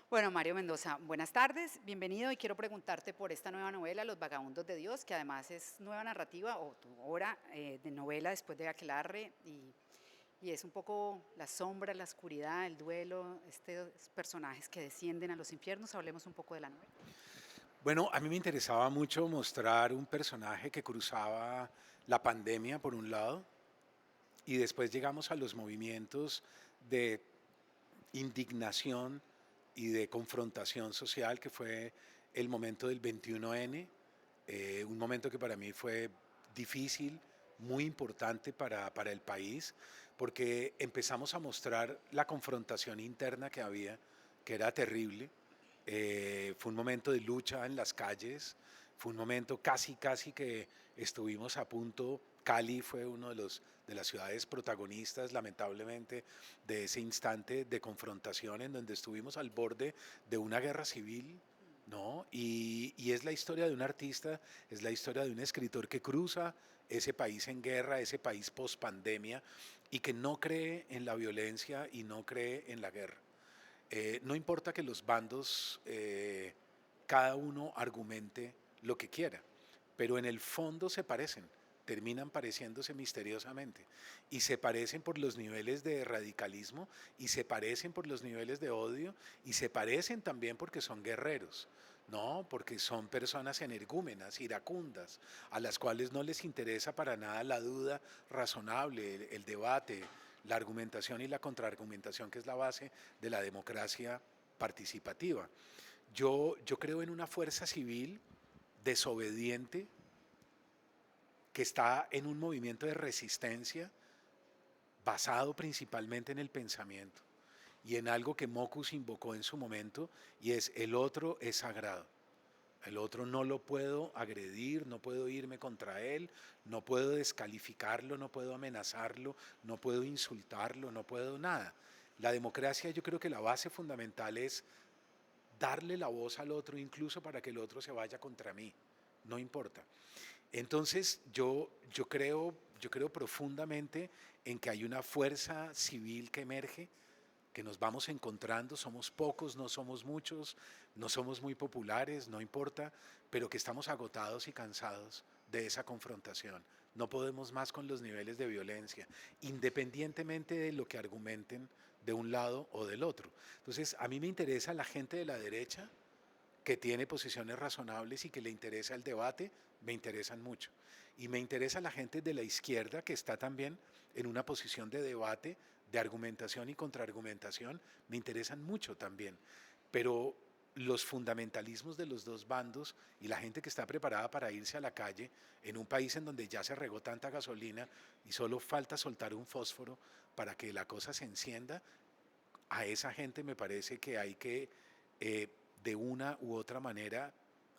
Bueno, Mario Mendoza, buenas tardes, bienvenido y quiero preguntarte por esta nueva novela, Los Vagabundos de Dios, que además es nueva narrativa o tu obra de novela después de Aquelarre y es un poco la sombra, la oscuridad, el duelo, estos personajes que descienden a los infiernos. Hablemos un poco de la novela. Bueno, a mí me interesaba mucho mostrar un personaje que cruzaba la pandemia por un lado y después llegamos a los movimientos de indignación y de confrontación social que fue el momento del 21N, un momento que para mí fue difícil, muy importante para el país, porque empezamos a mostrar la confrontación interna que había, que era terrible. Fue un momento de lucha en las calles, fue un momento casi que estuvimos a punto. Cali fue uno de las ciudades protagonistas, lamentablemente, de ese instante de confrontación en donde estuvimos al borde de una guerra civil, ¿no? Y es la historia de un artista, es la historia de un escritor que cruza ese país en guerra, ese país post pandemia, y que no cree en la violencia y no cree en la guerra. No importa que los bandos, cada uno argumente lo que quiera, pero en el fondo se parecen, terminan pareciéndose misteriosamente y se parecen por los niveles de radicalismo y se parecen por los niveles de odio y se parecen también porque son guerreros, ¿no? Porque son personas energúmenas, iracundas, a las cuales no les interesa para nada la duda razonable, el debate, la argumentación y la contraargumentación, que es la base de la democracia participativa. Yo creo en una fuerza civil desobediente que está en un movimiento de resistencia basado principalmente en el pensamiento y en algo que Mockus invocó en su momento, y es: el otro es sagrado. El otro no lo puedo agredir, no puedo irme contra él, no puedo descalificarlo, no puedo amenazarlo, no puedo insultarlo, no puedo nada. La democracia, yo creo que la base fundamental es darle la voz al otro, incluso para que el otro se vaya contra mí, no importa. Entonces yo creo profundamente en que hay una fuerza civil que emerge, que nos vamos encontrando, somos pocos, no somos muchos, no somos muy populares, no importa, pero que estamos agotados y cansados de esa confrontación. No podemos más con los niveles de violencia, independientemente de lo que argumenten de un lado o del otro. Entonces, a mí me interesa la gente de la derecha que tiene posiciones razonables y que le interesa el debate, me interesan mucho. Y me interesa la gente de la izquierda que está también en una posición de debate, de argumentación y contraargumentación, me interesan mucho también. Pero los fundamentalismos de los dos bandos y la gente que está preparada para irse a la calle en un país en donde ya se regó tanta gasolina y solo falta soltar un fósforo para que la cosa se encienda, a esa gente me parece que hay que, eh, de una u otra manera,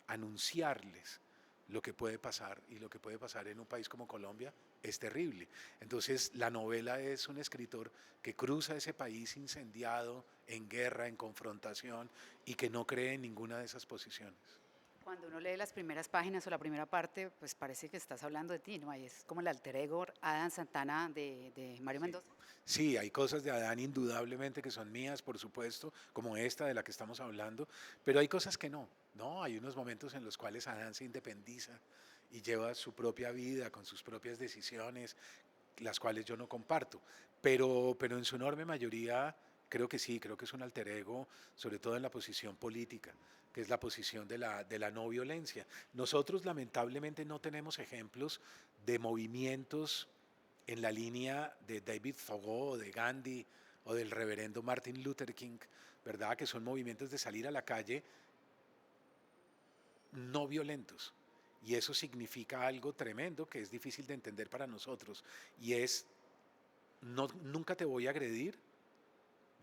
anunciarles lo que puede pasar, y lo que puede pasar en un país como Colombia es terrible. Entonces la novela es un escritor que cruza ese país incendiado, en guerra, en confrontación, y que no cree en ninguna de esas posiciones. Cuando uno lee las primeras páginas o la primera parte, pues parece que estás hablando de ti, ¿no? Ahí es como el alter ego Adam Santana de Mario Sí. Mendoza. Sí, hay cosas de Adán indudablemente que son mías, por supuesto, como esta de la que estamos hablando, pero hay cosas que no, ¿no? Hay unos momentos en los cuales Adán se independiza y lleva su propia vida con sus propias decisiones, las cuales yo no comparto, pero en su enorme mayoría creo que sí, creo que es un alter ego, sobre todo en la posición política, que es la posición de la no violencia. Nosotros lamentablemente no tenemos ejemplos de movimientos en la línea de David Thoreau o de Gandhi o del reverendo Martin Luther King, ¿verdad? Que son movimientos de salir a la calle no violentos. Y eso significa algo tremendo que es difícil de entender para nosotros. Y es: no, nunca te voy a agredir,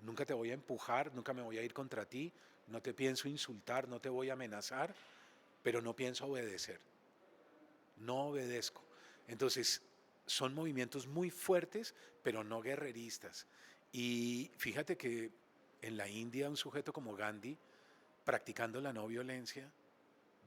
nunca te voy a empujar, nunca me voy a ir contra ti, no te pienso insultar, no te voy a amenazar, pero no pienso obedecer, no obedezco. Entonces, son movimientos muy fuertes, pero no guerreristas. Y fíjate que en la India un sujeto como Gandhi, practicando la no violencia,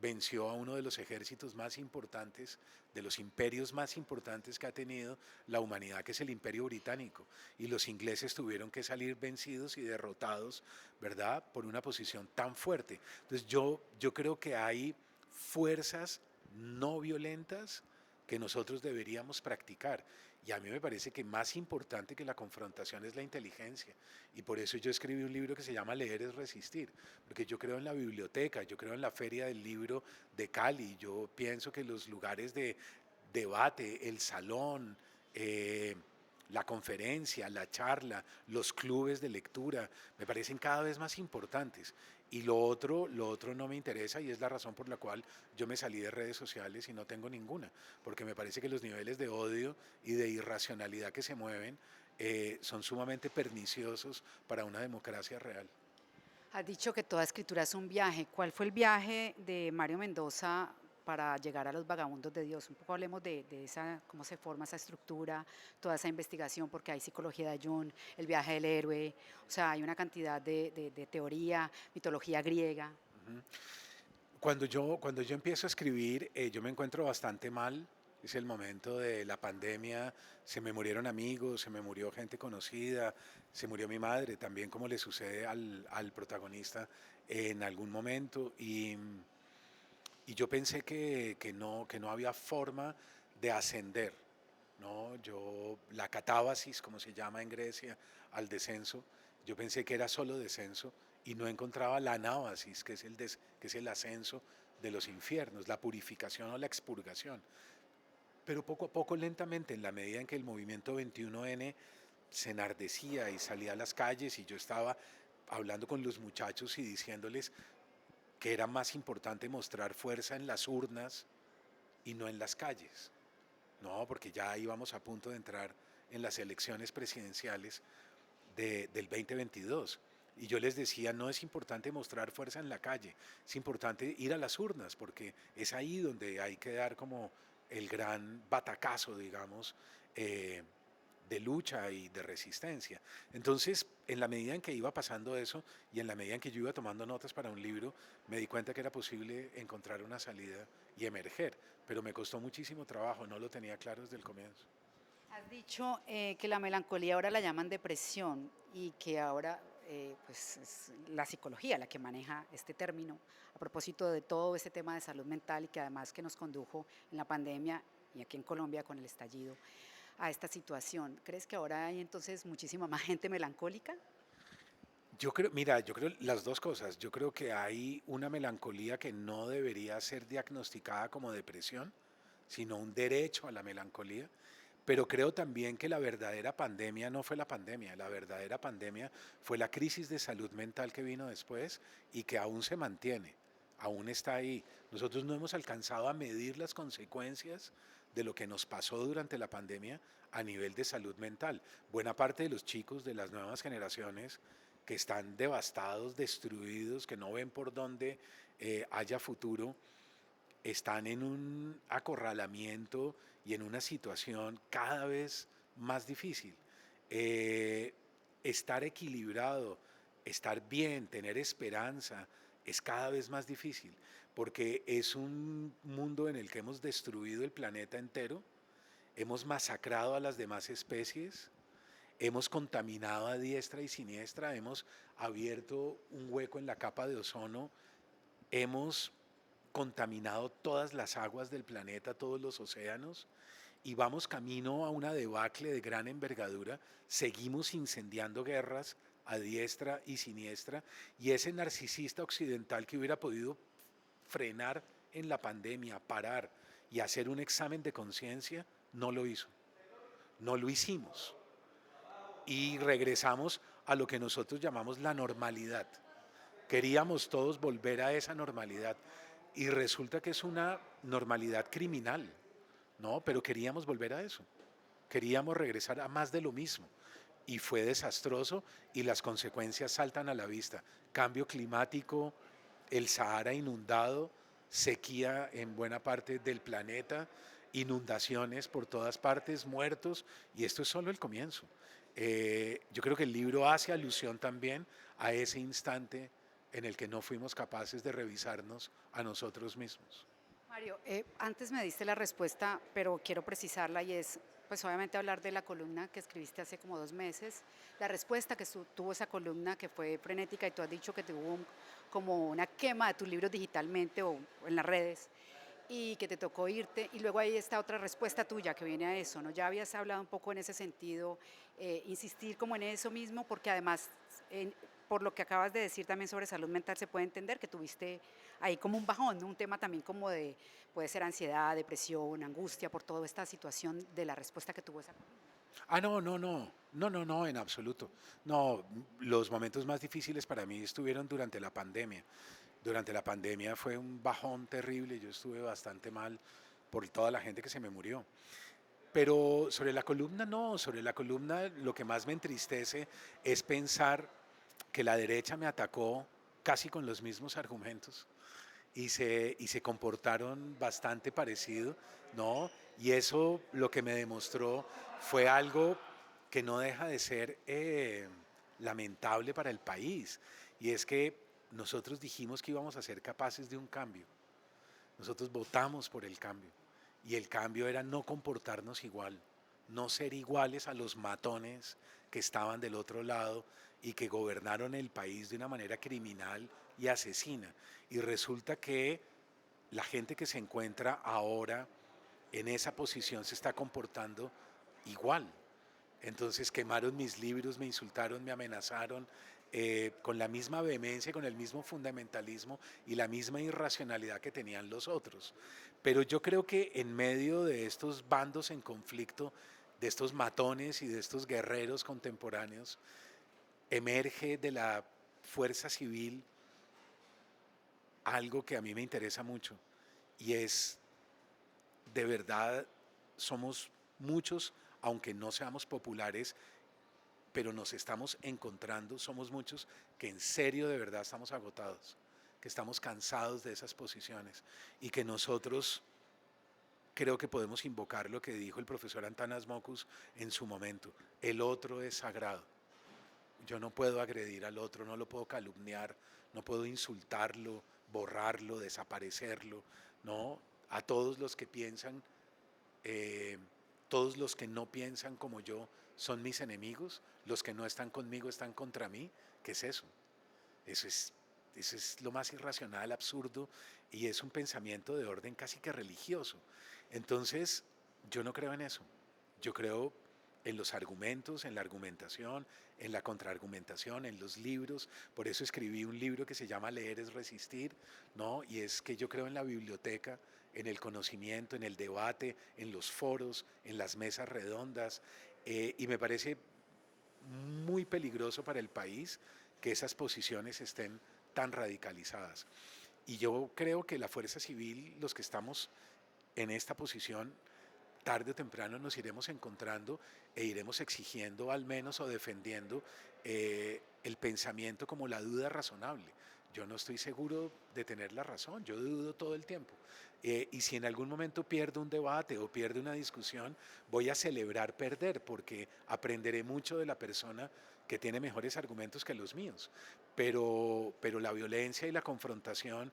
venció a uno de los ejércitos más importantes, de los imperios más importantes que ha tenido la humanidad, que es el Imperio Británico. Y los ingleses tuvieron que salir vencidos y derrotados, ¿verdad?, por una posición tan fuerte. Entonces yo creo que hay fuerzas no violentas que nosotros deberíamos practicar. Y a mí me parece que más importante que la confrontación es la inteligencia. Y por eso yo escribí un libro que se llama Leer es resistir, porque yo creo en la biblioteca, yo creo en la Feria del Libro de Cali, yo pienso que los lugares de debate, el salón, la conferencia, la charla, los clubes de lectura, me parecen cada vez más importantes. Y lo otro no me interesa y es la razón por la cual yo me salí de redes sociales y no tengo ninguna, porque me parece que los niveles de odio y de irracionalidad que se mueven son sumamente perniciosos para una democracia real. Has dicho que toda escritura es un viaje. ¿Cuál fue el viaje de Mario Mendoza para llegar a los vagabundos de Dios? Un poco hablemos de esa, cómo se forma esa estructura, toda esa investigación, porque hay psicología de Jung, el viaje del héroe, o sea, hay una cantidad de teoría, mitología griega. Cuando yo empiezo a escribir, yo me encuentro bastante mal. Es el momento de la pandemia, se me murieron amigos, se me murió gente conocida, se murió mi madre, también como le sucede al protagonista en algún momento. Y yo pensé que no había forma de ascender, ¿no? La catábasis, como se llama en Grecia, al descenso, yo pensé que era solo descenso y no encontraba la anábasis, que es el ascenso de los infiernos, la purificación o la expurgación. Pero poco a poco, lentamente, en la medida en que el movimiento 21N se enardecía y salía a las calles y yo estaba hablando con los muchachos y diciéndoles que era más importante mostrar fuerza en las urnas y no en las calles. No, porque ya íbamos a punto de entrar en las elecciones presidenciales del 2022. Y yo les decía, no es importante mostrar fuerza en la calle, es importante ir a las urnas, porque es ahí donde hay que dar como el gran batacazo, digamos, eh, de lucha y de resistencia. Entonces, en la medida en que iba pasando eso y en la medida en que yo iba tomando notas para un libro, me di cuenta que era posible encontrar una salida y emerger, pero me costó muchísimo trabajo, no lo tenía claro desde el comienzo. Has dicho que la melancolía ahora la llaman depresión y que ahora pues es la psicología la que maneja este término a propósito de todo este tema de salud mental y que además que nos condujo en la pandemia y aquí en Colombia con el estallido a esta situación. ¿Crees que ahora hay entonces muchísima más gente melancólica? Yo creo, mira, yo creo las dos cosas. Yo creo que hay una melancolía que no debería ser diagnosticada como depresión, sino un derecho a la melancolía. Pero creo también que la verdadera pandemia no fue la pandemia, la verdadera pandemia fue la crisis de salud mental que vino después y que aún se mantiene, aún está ahí. Nosotros no hemos alcanzado a medir las consecuencias de lo que nos pasó durante la pandemia a nivel de salud mental. Buena parte de los chicos de las nuevas generaciones que están devastados, destruidos, que no ven por dónde haya futuro, están en un acorralamiento y en una situación cada vez más difícil. Eh, Estar equilibrado, estar bien, tener esperanza, es cada vez más difícil, porque es un mundo en el que hemos destruido el planeta entero, hemos masacrado a las demás especies, hemos contaminado a diestra y siniestra, hemos abierto un hueco en la capa de ozono, hemos contaminado todas las aguas del planeta, todos los océanos, y vamos camino a una debacle de gran envergadura. Seguimos incendiando guerras a diestra y siniestra, y ese narcisista occidental que hubiera podido frenar en la pandemia, parar y hacer un examen de conciencia, no lo hizo. No lo hicimos. Y regresamos a lo que nosotros llamamos la normalidad. Queríamos todos volver a esa normalidad y resulta que es una normalidad criminal, ¿no? Pero queríamos volver a eso, queríamos regresar a más de lo mismo y fue desastroso y las consecuencias saltan a la vista. Cambio climático, el Sahara inundado, sequía en buena parte del planeta, inundaciones por todas partes, muertos, y esto es solo el comienzo. Yo creo que el libro hace alusión también a ese instante en el que no fuimos capaces de revisarnos a nosotros mismos. Mario, antes me diste la respuesta, pero quiero precisarla y es, pues obviamente hablar de la columna que escribiste hace como 2 meses, la respuesta que tuvo esa columna que fue frenética y tú has dicho que tuvo como una quema de tus libros digitalmente o en las redes y que te tocó irte y luego ahí está otra respuesta tuya que viene a eso, ¿no? Ya habías hablado un poco en ese sentido, insistir como en eso mismo, porque además, en- por lo que acabas de decir también sobre salud mental, se puede entender que tuviste ahí como un bajón, ¿no? Un tema también como de, puede ser ansiedad, depresión, angustia por toda esta situación de la respuesta que tuvo esa columna. Ah, no, no, no, no, no, no, en absoluto. No, los momentos más difíciles para mí estuvieron durante la pandemia. Durante la pandemia fue un bajón terrible, yo estuve bastante mal por toda la gente que se me murió. Pero sobre la columna no, sobre la columna lo que más me entristece es pensar que la derecha me atacó casi con los mismos argumentos y se comportaron bastante parecido, ¿no? Y eso lo que me demostró fue algo que no deja de ser lamentable para el país. Y es que nosotros dijimos que íbamos a ser capaces de un cambio. Nosotros votamos por el cambio. Y el cambio era no comportarnos igual, no ser iguales a los matones que estaban del otro lado y que gobernaron el país de una manera criminal y asesina. Y resulta que la gente que se encuentra ahora en esa posición se está comportando igual. Entonces quemaron mis libros, me insultaron, me amenazaron, con la misma vehemencia, con el mismo fundamentalismo y la misma irracionalidad que tenían los otros. Pero yo creo que en medio de estos bandos en conflicto, de estos matones y de estos guerreros contemporáneos, emerge de la fuerza civil algo que a mí me interesa mucho y es, de verdad, somos muchos, aunque no seamos populares, pero nos estamos encontrando, somos muchos que en serio de verdad estamos agotados, que estamos cansados de esas posiciones y que nosotros creo que podemos invocar lo que dijo el profesor Antanas Mockus en su momento: el otro es sagrado. Yo no puedo agredir al otro, no lo puedo calumniar, no puedo insultarlo, borrarlo, desaparecerlo, ¿no? A todos los que piensan, eh, todos los que no piensan como yo son mis enemigos, los que no están conmigo están contra mí. ¿Qué es eso? Eso es, eso es lo más irracional, absurdo, y es un pensamiento de orden casi que religioso. Entonces, yo no creo en eso. Yo creo en los argumentos, en la argumentación, en la contraargumentación, en los libros. Por eso escribí un libro que se llama Leer es resistir, ¿no? Y es que yo creo en la biblioteca, en el conocimiento, en el debate, en los foros, en las mesas redondas, y me parece muy peligroso para el país que esas posiciones estén tan radicalizadas. Y yo creo que la fuerza civil, los que estamos en esta posición, tarde o temprano nos iremos encontrando e iremos exigiendo al menos o defendiendo el pensamiento como la duda razonable. Yo no estoy seguro de tener la razón, yo dudo todo el tiempo. Y si en algún momento pierdo un debate o pierdo una discusión, voy a celebrar perder porque aprenderé mucho de la persona que tiene mejores argumentos que los míos. Pero la violencia y la confrontación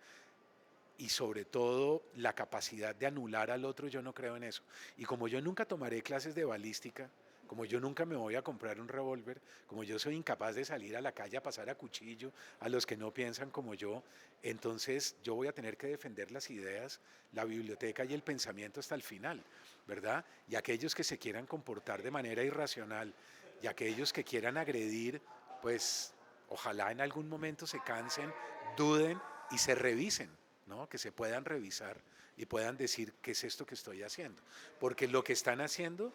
y sobre todo la capacidad de anular al otro, yo no creo en eso. Y como yo nunca tomaré clases de balística, como yo nunca me voy a comprar un revólver, como yo soy incapaz de salir a la calle a pasar a cuchillo a los que no piensan como yo, entonces yo voy a tener que defender las ideas, la biblioteca y el pensamiento hasta el final, ¿verdad? Y aquellos que se quieran comportar de manera irracional y aquellos que quieran agredir, pues ojalá en algún momento se cansen, duden y se revisen, ¿no? Que se puedan revisar y puedan decir qué es esto que estoy haciendo. Porque lo que están haciendo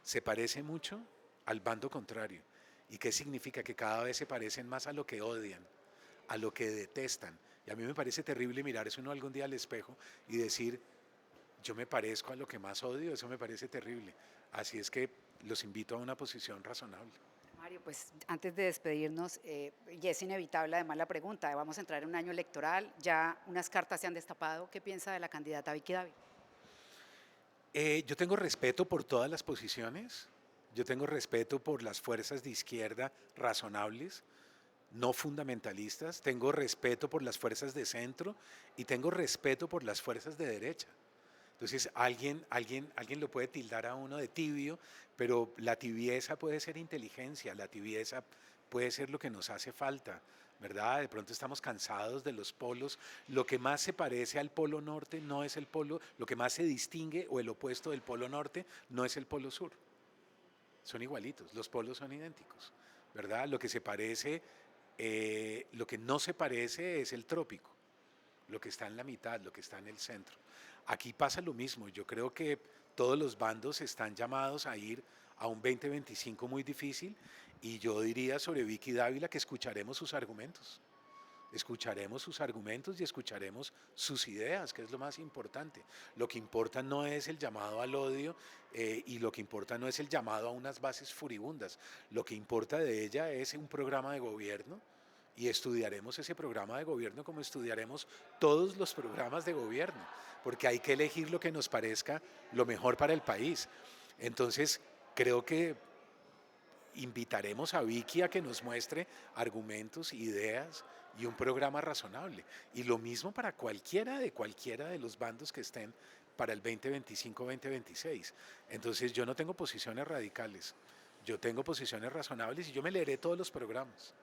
se parece mucho al bando contrario. ¿Y qué significa? Que cada vez se parecen más a lo que odian, a lo que detestan. Y a mí me parece terrible mirarse uno algún día al espejo y decir, yo me parezco a lo que más odio, eso me parece terrible. Así es que los invito a una posición razonable. Mario, pues antes de despedirnos, y es inevitable además la pregunta, vamos a entrar en un año electoral, ya unas cartas se han destapado, ¿qué piensa de la candidata Vicky David? Yo tengo respeto por todas las posiciones, yo tengo respeto por las fuerzas de izquierda razonables. no fundamentalistas, tengo respeto por las fuerzas de centro y tengo respeto por las fuerzas de derecha. Entonces alguien lo puede tildar a uno de tibio, pero la tibieza puede ser inteligencia, la tibieza puede ser lo que nos hace falta, ¿verdad? De pronto estamos cansados de los polos. Lo que más se parece al polo norte no es el polo, lo que más se distingue o el opuesto del polo norte no es el polo sur. Son igualitos, los polos son idénticos, ¿verdad? Lo que no se parece es el trópico, lo que está en la mitad, lo que está en el centro. Aquí pasa lo mismo, yo creo que todos los bandos están llamados a ir a un 2025 muy difícil y yo diría sobre Vicky Dávila que escucharemos sus argumentos y escucharemos sus ideas, que es lo más importante. Lo que importa no es el llamado al odio y lo que importa no es el llamado a unas bases furibundas. Lo que importa de ella es un programa de gobierno y estudiaremos ese programa de gobierno como estudiaremos todos los programas de gobierno, porque hay que elegir lo que nos parezca lo mejor para el país. Entonces, creo que invitaremos a Vicky a que nos muestre argumentos, ideas y un programa razonable. Y lo mismo para cualquiera de los bandos que estén para el 2025-2026. Entonces yo no tengo posiciones radicales, yo tengo posiciones razonables y yo me leeré todos los programas.